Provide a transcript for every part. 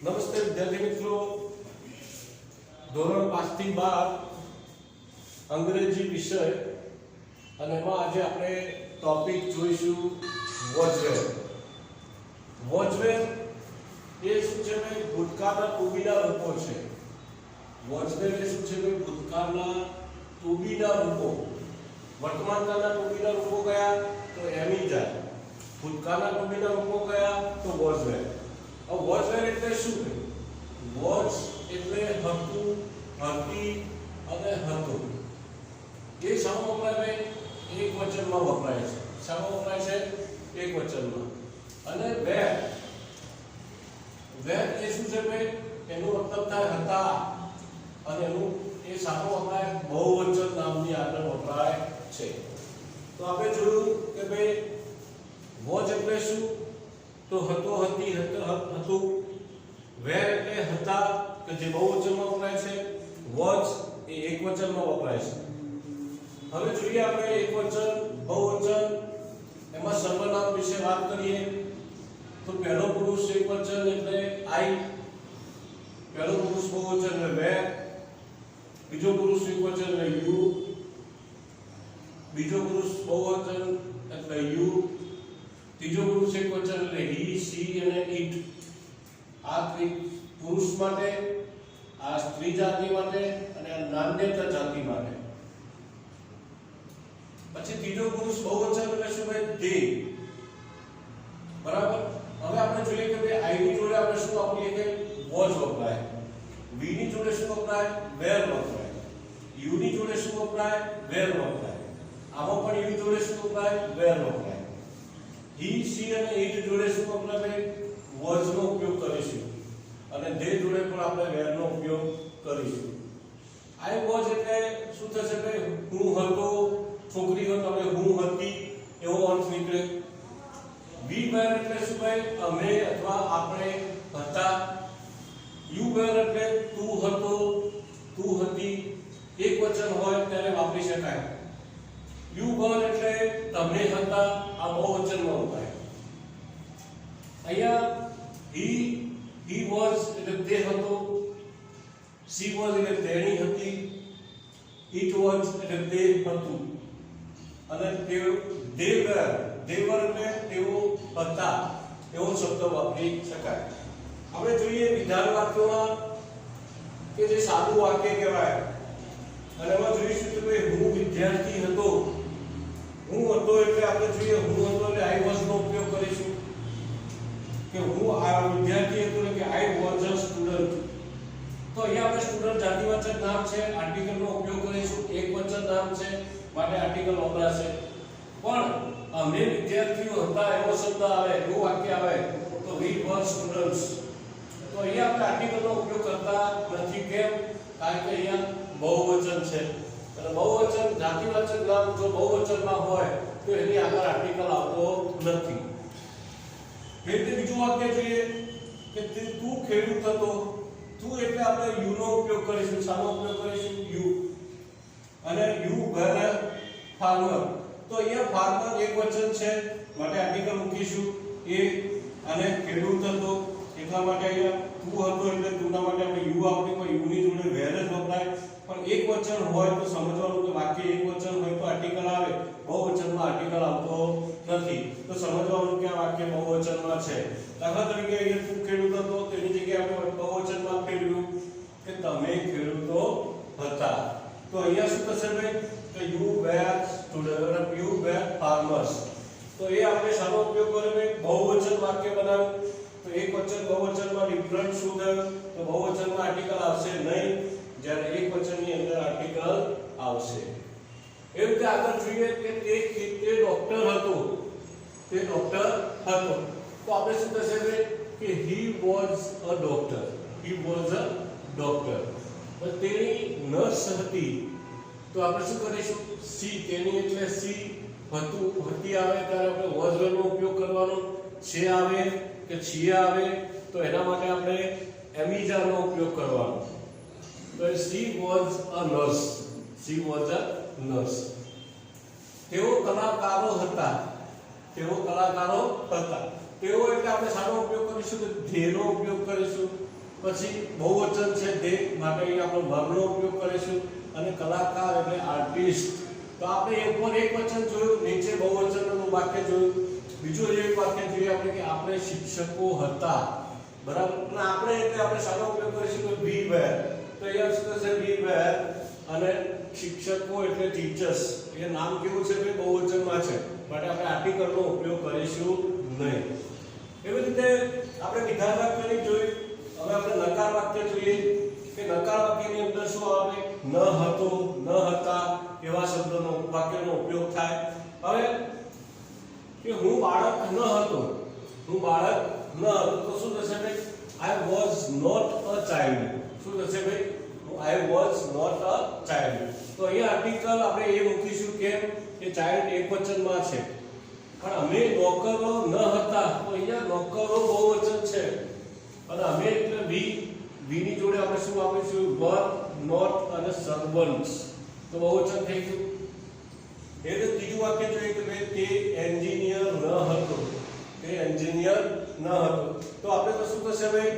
નમસ્તે વિદ્યાર્થી મિત્રો, ધોરણ 5 થી 12 અંગ્રેજી વિષય અને એમાં આજે આપણે ટોપિક જોઈશું વોચવેર. વોચવેર એ શું છે ભાઈ? ભૂતકાળના ટુબીના રૂપો છે. વોચવેર એ શું છે ભાઈ? ભૂતકાળના ટુબીના રૂપો. વર્તમાનકાળના ટુબીના રૂપો કયા? તો એમિજા. ભૂતકાળના ટુબીના રૂપો કયા? તો વોચવેર. વોચવેર એટલે શું? વોચ એટલે હતું, હતી અને હતું. એ શામાં વપરાય ભાઈ? એક વચનમાં વપરાય છે. શામાં વપરાય છે? એક વચનમાં. અને વેર, વેર એ શું છે ભાઈ? એનો મતલબ થાય હતા, અને એનું એ શામાં વપરાય? બહુવચન નામની આગળ વપરાય છે. તો આપણે જોયું કે ભાઈ વોચ એટલે શું? તો હતો, હતી, હતું. વેર એટલે હતા કે જે બહુવચનમાં વપરાય છે. વોચ એ એકવચનમાં વપરાય છે. હવે જોઈએ આપણે એકવચન, બહુવચન, એમાં સર્વનામ વિશે વાત કરીએ તો પહેલો પુરુષ એકવચન એટલે આઈ, પહેલો પુરુષ બહુવચન એટલે વેર, બીજો પુરુષ એકવચન એટલે યુ, બીજો પુરુષ બહુવચન એટલે યુ, ત્રીજો પુરુષ એકવચન એટલે હી, સી અને ઇટ. આ પુરુષ માટે, આ સ્ત્રી જાતિ માટે અને આ નાન્યતા જાતિ માટે. પછી ત્રીજો પુરુષ બહુવચન એટલે શું ભાઈ? ધે. બરાબર. હવે આપણે જોઈએ કે ભાઈ આઈ ની જોડે આપણે શું વાપરીએ કે વોચ વપરાય, વી ની જોડે શું વપરાય? વેર વપરાય, યુ ની જોડે શું વપરાય? વેર વપરાય. આમાં પણ યુ જોડે શું વપરાય? વેર વપરાય. હી, સી અને ઇટ જોડે શું વપરાય ભાઈ? વોચ નો ઉપયોગ કરીશું. અને ધે જોડે પણ આપણે વેર નો ઉપયોગ કરીશું. આઈ વોચ એટલે શું થશે ભાઈ? હું હતો, છોકરી હતો એટલે હું હતી, એવો અર્થ નીકળે. વી વેર એટલે શું ભાઈ? અમે અથવા આપણે હતા. યુ વેર એટલે તું હતો, તું હતી. એક વચન હોય ત્યારે વાપરી શકાય. યુ વેર એટલે તમે હતા, આ બહુવચનમાં વપરાય. અહીંયા he was એટલે તે હતો, she was એટલે તેણી હતી, it was એટલે તે હતું, અને they were એટલે તેઓ હતા, એવો શબ્દ વાપરી શકાય. આપણે જોઈએ વિધાન વાક્યોમાં કે જે સાદું વાક્ય કહેવાય, અને એમાં જોઈશું કે ભાઈ હું વિદ્યાર્થી હતો. હું હતો એટલે આપણે જોઈએ હું હતો એટલે I was નો ઉપયોગ કરીશું કે હું આ વિદ્યાર્થી હતો એટલે કે I was a student. તો અહીંયા આપણે સ્ટુડન્ટ જાતિવાચક નામ છે, આર્ટિકલ નો ઉપયોગ કરીશું. એકવચન નામ છે માટે આર્ટિકલ વપરાશે. પણ અમે વિદ્યાર્થીઓ હતા એવો શબ્દ આવે, એવું વાક્ય આવે તો we were students. તો અહીંયા આપણે આર્ટિકલ નો ઉપયોગ કરતા નથી. કેમ? કારણ કે અહીંયા બહુવચન છે, અને બહુવચન જાતિવાચક નામ જો બહુવચનમાં હોય તો એની આગળ આર્ટિકલ આવતો નથી. એટલે બીજું વાક્ય જોઈએ કે તું ખેડૂત હતો. તું એટલે આપણે યુ નો ઉપયોગ કરીશું. શાનો ઉપયોગ કરીશું? યુ. અને યુ વર ફાર્મર. તો અહીંયા ફાર્મર એકવચન છે માટે આર્ટિકલ મૂકીશું એ, અને ખેડૂત હતો એટલા માટે અહીંયા તું હતો એટલે તુંના માટે આપણે યુ આપણી પર યુ ની જોડે વેર જ વપરાય. પણ એકવચન હોય તો સમજવાનું કે વાક્ય એકવચન હોય તો આર્ટિકલ આવે, બહુવચનમાં આર્ટિકલ આવતો નથી. તો સમજવાનું કે આ વાક્ય બહુવચનમાં છે. દાખલા તરીકે અહીંયા તું ખેડૂત હતો, તેની જગ્યાએ આપણે બહુવચનમાં ફેરવ્યું કે તમે ખેડૂતો હતા. તો અહીંયા શું થશે ભાઈ? કે you were student, you were farmers. તો એ આપણે શાનો ઉપયોગ કર્યો ભાઈ? બહુવચન વાક્ય બનાવ્યું. તો એકવચન બહુવચનમાં ડિફરન્ટ શું થયું? તો બહુવચનમાં આર્ટિકલ આવશે નહીં, જ્યારે એકવચનની અંદર આર્ટિકલ આવશે. એ રીતે આગળ જોઈએ કે તે ડોક્ટર હતો. તે ડોક્ટર હતો. તો આપણે શું થશે કે he was a doctor. He was a doctor. પણ તેણી નર્સ હતી. તો આપણે શું કરીશું? સી. તેણી એટલે સી. હતું, હતી આવે ત્યારે આપણે was નો ઉપયોગ કરવાનો. છે આવે કે છીએ આવે તો એના માટે આપણે એમિજા નો ઉપયોગ કરવાનો. તો she was a nurse. She was a nurse. તેઓ કલાકારો હતા. તેઓ કલાકારો હતા. તેઓ એટલે આપણે શાનો ઉપયોગ કરીશું તો ધેનો ઉપયોગ કરીશું. પછી બહુવચન છે ધે માટે અહીં આપણે વર્બનો ઉપયોગ કરીશું. અને કલાકાર એટલે આર્ટિસ્ટ. તો આપણે એક પર એક વચન જોયું, નીચે બહુવચનનું વાક્ય જોયું. બીજું એક વાક્ય જોઈએ આપણે કે આપણે શિક્ષકો હતા. બરાબર. અને આપણે એટલે આપણે શાનો ઉપયોગ કરીશું તો વી વેર. તો અહીંયા શું થશે વી વેર અને શિક્ષકો એટલે ટીચર્સ. એ નામ કેવું છે કે બહુવચનમાં છે માટે આપણે આર્ટિકલનો ઉપયોગ કરીશું નહીં. એવી રીતે આપણે વિધાન વાક્યની જોઈ. હવે આપણે નકાર વાક્ય જોઈએ કે નકાર વાક્યની અંદર શું આવે ન હતો, ન હતા એવા શબ્દોનો વાક્યનો ઉપયોગ થાય. હવે કે હું બાળક ન હતો, હું બાળક ન હતો તો શું થશે ભાઈ I was not a child. શું થશે ભાઈ I was not a child. તો અહીંયા આર્ટિકલ આપણે એ મૂકીશું કેમ કે ચાઇલ્ડ એકવચનમાં છે. પણ અમે નોકરો ન હતા તો અહીંયા નોકરો બહુવચન છે અને અમે એટલે વી ની જોડે આપણે શું આપીશું were not અને servants. તો બહુવચન થઈ ગયું. એટલે ત્રીજું વાક્ય જોઈએ કે ભાઈ તે એન્જિનિયર ન હતો, તે એન્જિનિયર ન હતો. તો આપણે તો શું થશે ભાઈ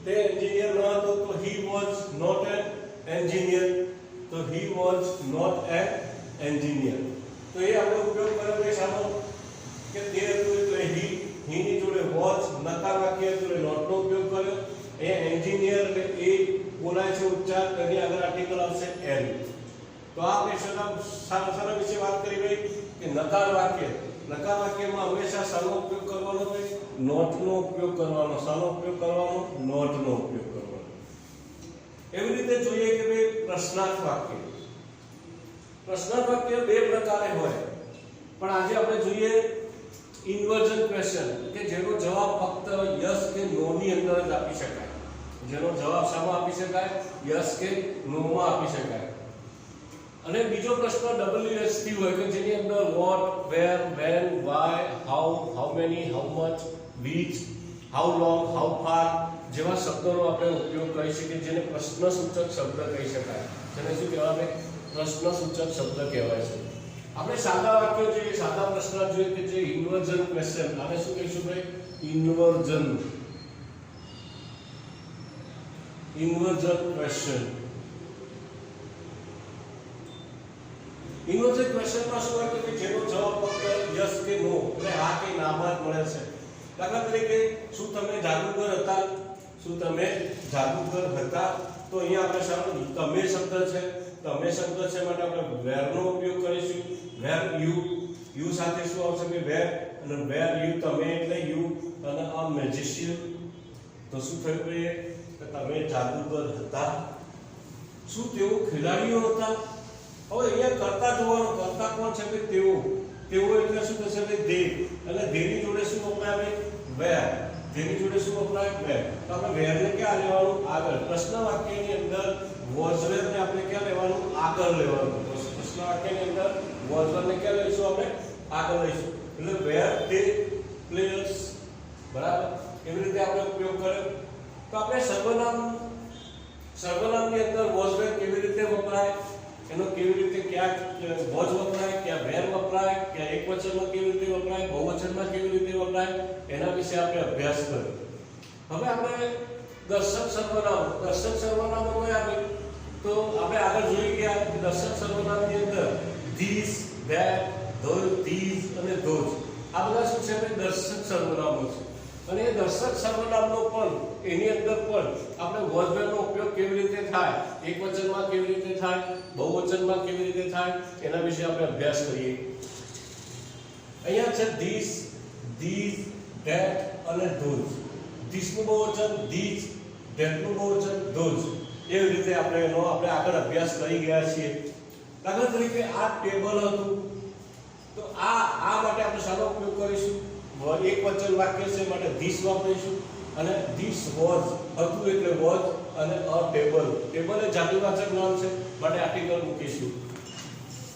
તે એન્જિનિયર ન હતો તો he was not an engineer. તો he was not an engineer. તો એ આપણે ઉપયોગ કર્યો કે શાનો કે તે હતું એટલે he ની જોડે was નકાર વાક્ય એટલે not નો ઉપયોગ કર્યો. એ એન્જિનિયર એટલે એ બોલાય છે ઉચ્ચાર તેની આગળ આર્ટિકલ આવશે n. તો આ આપણે શાના વિશે વાત કરી ભાઈ કે નકાર વાક્ય. નકાર વાક્યમાં હંમેશા શાનો ઉપયોગ કરવાનો છે not નો ઉપયોગ કરવાનો. શાનો ઉપયોગ કરવાનો not નો ઉપયોગ કરવાનો. એવી રીતે જોઈએ કે ભાઈ પ્રશ્નાર્થ વાક્ય. પ્રશ્નાર્થ વાક્ય બે પ્રકારે હોય પણ આજે આપણે જોઈએ ઇન્વર્ઝન ક્વેશ્ચન કે જેનો જવાબ ફક્ત યસ કે નો ની અંદર જ આપી શકાય. જેનો જવાબ શામાં આપી શકાય યસ કે નો માં આપી શકાય. અને બીજો પ્રશ્ન WH થી હોય કે જેની અંદર what, where, when, why, how many, how much, which, how long, how far જેવા શબ્દોનો આપણે ઉપયોગ કરી શકીએ જેને પ્રશ્નસૂચક શબ્દ કહી શકાય. જેને શું કહેવાય પ્રશ્નસૂચક શબ્દ કહેવાય છે. આપણે સાદા વાક્યો જોઈએ, સાદા પ્રશ્ન જોઈએ કે જે ઇન્વર્ઝન ક્વેશ્ચન. આને શું કહીશું ભાઈ ઇન્વર્ઝન ક્વેશ્ચન. ઇન્વર્ઝન ક્વેશ્ચનમાં શું હોય કે જેનો જવાબ ફક્ત યસ કે નો એટલે હા કે નામાં જ મળે છે. દાખલા તરીકે શું તમે જાદુગર હતા? શું તમે જાદુગર હતા? તો અહીંયા આપણે શાનો તમે શબ્દ છે. તમે શબ્દ છે માટે આપણે where નો ઉપયોગ કરીશું. where you સાથે શું આવશે કે where અને where you તમે એટલે you અને a magician. તો શું થયું ભાઈ કે તમે જાદુગર હતા. શું તેઓ ખેલાડીઓ હતા? હવે અહીંયા કરતા જોવાનું. કરતા કોણ છે કે તેઓ. તેઓ એટલે શું થશે કે they અને they ની જોડે શું વપરાય where. they ની જોડે શું વપરાય where. તો આપણે where ને ક્યાં લેવાનું આગળ. પ્રશ્ન વાક્યની અંદર was where ને આપણે ક્યાં લેવાનું આગળ લેવાનું. પ્રશ્ન વાક્યની અંદર was where ને ક્યાં લઈશું આપણે આગળ લઈશું. એટલે where they players. બરાબર. એવી રીતે આપણે ઉપયોગ કર્યો. તો આપણે સર્વનામની અંદર was where કેવી રીતે વપરાય એનો કેવી રીતે ક્યાં was વપરાય, ક્યાં where વપરાય, ક્યાં એકવચનમાં કેવી રીતે વપરાય, બહુવચનમાં કેવી રીતે વપરાય એના વિશે આપણે અભ્યાસ કર્યો. હવે આપણે દર્શક સર્વનામો કયા આવે તો આપણે આગળ જોઈ ગયા કે દર્શક સર્વનામની અંદર these, that, these અને those આ બધા શું છે દર્શક સર્વનામો છે. અને એ દર્શક સર્વનામનો પણ એની અંદર પણ આપણે was where નો ઉપયોગ કેવી રીતે થાય, એકવચનમાં કેવી રીતે થાય, બહુવચનમાં કેવી રીતે થાય એના વિશે આપણે અભ્યાસ કરીએ. અહીંયા છે these, that અને those. this નું બહુવચન these, that નું બહુવચન those. એવી રીતે આપણે આગળ અભ્યાસ કરી ગયા છીએ. દાખલા તરીકે આ ટેબલ હતું તો આ માટે આપણે શાનો ઉપયોગ કરીશું એકવચન વાક્ય છે માટે this વાપરીશું. અને this was હતું એટલે was અને a table. ટેબલ એ જાતિવાચક નામ છે માટે આર્ટિકલ મૂકીશું.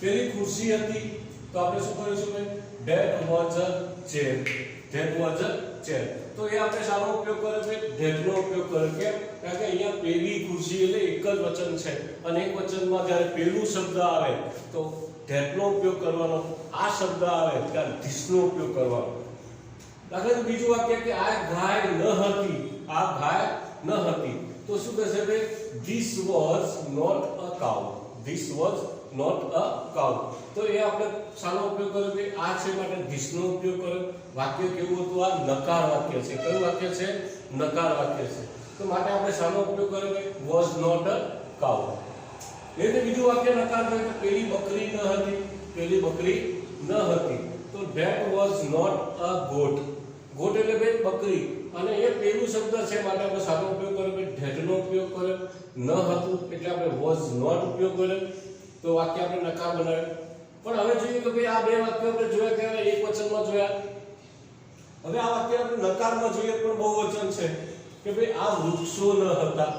પેલી ખુરશી હતી તો આપણે શું કરીશું that was a chair. that was a chair. તો એ આપણે શાનો ઉપયોગ કર્યો છે that નો ઉપયોગ કર્યો. કેમ? કારણ કે અહીંયા પેલી ખુરશી એટલે એક જ વચન છે અને એક વચનમાં જ્યારે પેલું શબ્દ આવે તો that નો ઉપયોગ કરવાનો. આ શબ્દ આવે ત્યારે this નો ઉપયોગ કરવાનો. દાખલા તરીકે બીજું વાક્ય કે આ ગાય ન હતી, આ ગાય ન હતી, તો શું થશે ભાઈ? This was not a cow. This was not a cow. તો એ આપણે શાનો ઉપયોગ કર્યો કે આ છે માટે this નો ઉપયોગ કર્યો. વાક્ય કેવું હતું? આ નકાર વાક્ય છે. કયું વાક્ય છે? નકાર વાક્ય છે. તો માટે આપણે શાનો ઉપયોગ કર્યો કે was not a cow. એટલે બીજું વાક્ય નકાર થયું કે પેલી બકરી ન હતી, પેલી બકરી ન હતી, તો that was not a goat. goat એટલે ભાઈ બકરી, અને એ પેલું શબ્દ છે માટે આપણે શાનો ઉપયોગ કર્યો કે that નો ઉપયોગ કર્યો. ન હતું એટલે આપણે was not ઉપયોગ કર્યો, તો વાક્ય આપણે નકાર બનાવ્યું. પણ હવે જોઈએ કે ભાઈ આ બે વાક્યો આપણે જોયા કે એક વચનમાં જોયા. હવે આ વાક્ય આપણે નકારમાં જોઈએ પણ બહુવચન છે કે ભાઈ આ વૃક્ષો ન હતા,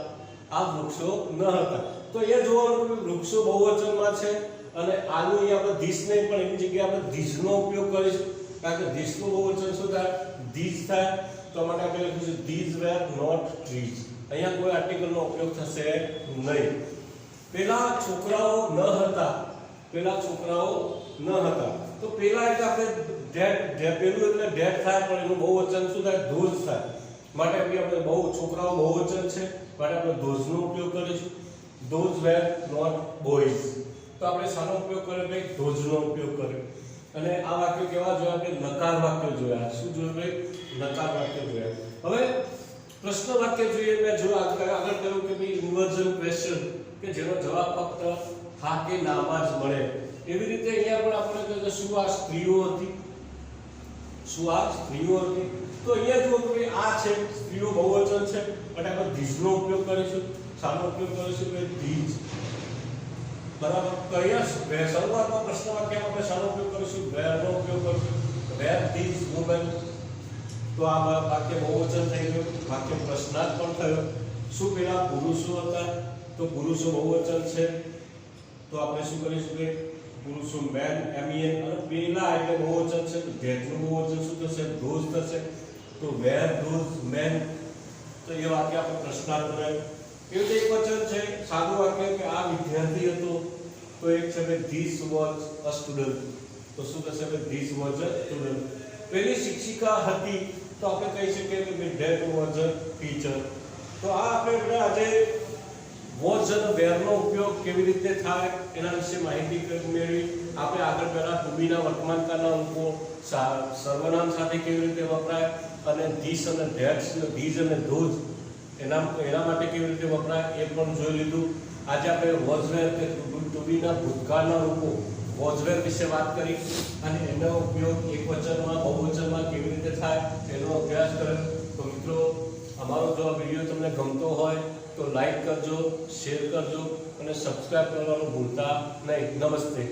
આ વૃક્ષો ન હતા. તો એ જોવાનું કે વૃક્ષો બહુવચનમાં છે અને આનું અહીં આપણે ધીસ નહીં પણ એની જગ્યાએ આપણે ધીસ નો ઉપયોગ કરીશું, કારણ કે ધીસ નું બહુવચન શું થાય? ધીસ થાય. તો માટે આપણે લખીશું these were not trees. અહીંયા કોઈ આર્ટિકલ નો ઉપયોગ થશે નહીં. પેલા છોકરાઓ ન હતા, પેલા છોકરાઓ ન હતા. તો પેલા એટલે આપણે that પેલું એટલે that થાય પણ એનું બહુવચન શું થાય? those થાય. માટે આપણે બહુ છોકરાઓ બહુવચન છે માટે આપણે those નો ઉપયોગ કરીશું. those were not boys. તો આપણે શાનો ઉપયોગ કર્યો ભાઈ? those નો ઉપયોગ કર્યો. અને આ વાક્ય કેવા જોયા? આપણે નકાર વાક્ય જોયા. શું જોયું ભાઈ? નકાર વાક્ય જોયા. હવે પ્રશ્ન વાક્ય જોઈએ. મેં જો આગળ કહ્યું કે ભાઈ ઇન્વર્ઝન ક્વેશ્ચન કે જેનો જવાબ ફક્ત હા કે નામાં જ મળે. એવી રીતે અહીંયા પણ આપણે કહ્યું કે શું આ સ્ત્રીઓ હતી? શું આ સ્ત્રીઓ હતી? તો અહીંયા જુઓ કે ભાઈ આ છે સ્ત્રીઓ બહુવચન છે એટલે આપણે ધીસ નો ઉપયોગ કરીશું. શાનો ઉપયોગ કરીશું? કે ધીસ. બરાબર. તો અહીંયા શરૂઆતમાં પ્રશ્ન વાક્યમાં આપણે શાનો ઉપયોગ કરીશું? where નો ઉપયોગ કરીશું. where these women. તો આ વાક્ય બહુવચન થઈ ગયું, વાક્ય પ્રશ્નાર્થ પણ થયો. શું પેલા પુરુષો હતા? તો પુરુષો બહુવચન છે તો આપણે શું કરીશું કે પુરુષો men, men. અને પેલા એટલે બહુવચન છે તો that નું બહુવચન શું થશે? those થશે. તો where those men. તો એ વાક્ય આપણે પ્રશ્નાર્થ બનાવ્યું. એ એક વચન છે સાદું વાક્ય કે આ વિદ્યાર્થી હતો, તો એક છે કે this was a student. તો શું થશે કે this was a student. પેલી શિક્ષિકા હતી તો આપણે કહી શકીએ કે that was a teacher. તો આ આપણે આજે was અને where નો ઉપયોગ કેવી રીતે થાય એના વિશે માહિતી મેળવી. આપણે આગળ પહેલા to be ના વર્તમાનકાળના રૂપો સર્વનામ સાથે કેવી રીતે વપરાય અને this અને that, these અને those એના માટે કેવી રીતે વપરાય એ પણ જોઈ લીધું. આજે આપણે was where કે to be ના ભૂતકાળના રૂપો was where વિશે વાત કરી અને એનો ઉપયોગ એકવચનમાં બહુવચનમાં કેવી રીતે થાય એનો અભ્યાસ કર્યો. તો મિત્રો અમારો જો આ વિડિયો તમને ગમતો હોય તો લાઈક કરજો, શેર કરજો અને સબસ્ક્રાઇબ કરવાનું ભૂલતા નહીં. નમસ્તે.